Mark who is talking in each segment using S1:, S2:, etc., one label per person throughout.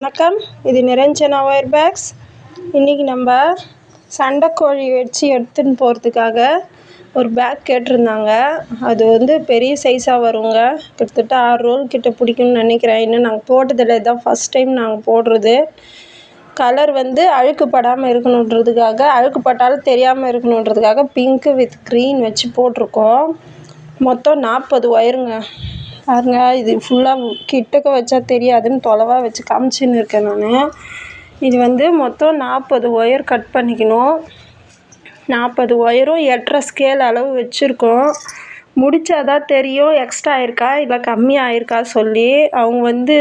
S1: வணக்கம், இது Niranjana wire packs. இன்றைக்கி நம்ம சண்டைக்கோழி வச்சு எடுத்துன்னு போகிறதுக்காக ஒரு பேக் கேட்டிருந்தாங்க. அது பெரிய சைஸாக வருங்க. கிட்டத்தட்ட 6 ரோல் கிட்ட பிடிக்கும்னு நினைக்கிறேன். இன்னும் நாங்கள் போட்டதில்லை, இதுதான் ஃபஸ்ட் டைம் நாங்கள் போடுறது. கலர் அழுக்கு படாமல் இருக்கணுன்றதுக்காக, அழுக்கு பட்டாலும் தெரியாமல் இருக்கணுன்றதுக்காக பிங்க்கு வித் க்ரீன் வச்சு போட்டிருக்கோம். மொத்தம் 40 ஒயருங்க. பாருங்க, இது ஃபுல்லாக கிட்டக்க வச்சா தெரியாதுன்னு தொலைவாக வச்சு காமிச்சின்னு இருக்கேன் நான். இது மொத்தம் 40 ஒயர் கட் பண்ணிக்கணும். 40 ஒயரும் 8.5 ஸ்கேல் அளவு வச்சுருக்கோம். முடித்தாதான் தெரியும் எக்ஸ்ட்ரா ஆயிருக்கா இல்லை கம்மியாக ஆயிருக்கா சொல்லி. அவங்க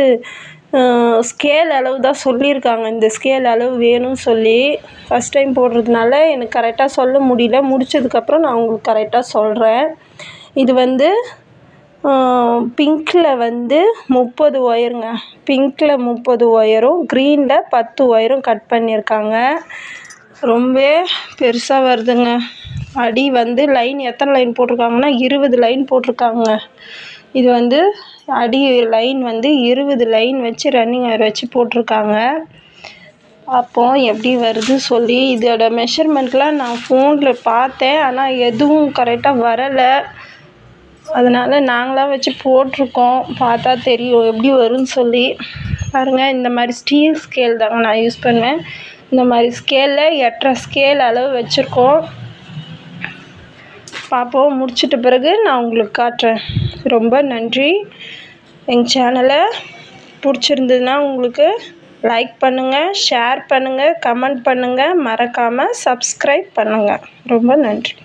S1: ஸ்கேல் அளவு தான் சொல்லியிருக்காங்க, இந்த ஸ்கேல் அளவு வேணும்னு சொல்லி. ஃபஸ்ட் டைம் போடுறதுனால எனக்கு கரெக்டாக சொல்ல முடியல. முடித்ததுக்கப்புறம் நான் உங்களுக்கு கரெக்டாக சொல்கிறேன். இது பிங்க்கில் 30 ஒயருங்க. பிங்க்கில் 30 ஒயரும் க்ரீனில் 10 ஒயரும் கட் பண்ணியிருக்காங்க. ரொம்ப பெருசாக வருதுங்க. அடி லைன் எத்தனை லைன் போட்டிருக்காங்கன்னா 20 லைன் போட்டிருக்காங்க. இது அடி லைன் 20 லைன் வச்சு ரன்னிங் ஒயர் வச்சு போட்டிருக்காங்க. அப்போ எப்படி வருது சொல்லி, இதோட மெஷர்மெண்ட்லாம் நான் ஃபோனில் பார்த்தேன், ஆனால் எதுவும் கரெக்டாக வரலை. அதனால் நாங்களாக வச்சு போட்டிருக்கோம். பார்த்தா தெரியும் எப்படி வரும்னு சொல்லி. பாருங்கள், இந்த மாதிரி ஸ்டீல் ஸ்கேல் தாங்க நான் யூஸ் பண்ணுவேன். இந்த மாதிரி ஸ்கேலில் 8.5 ஸ்கேல் அளவு வச்சுருக்கோம். பார்ப்போம், முடிச்சிட்ட பிறகு நான் உங்களுக்கு காட்டுறேன். ரொம்ப நன்றி. எங்கள் சேனலை பிடிச்சிருந்ததுன்னா உங்களுக்கு லைக் பண்ணுங்கள், ஷேர் பண்ணுங்கள், கமெண்ட் பண்ணுங்கள், மறக்காமல் சப்ஸ்கிரைப் பண்ணுங்கள். ரொம்ப நன்றி.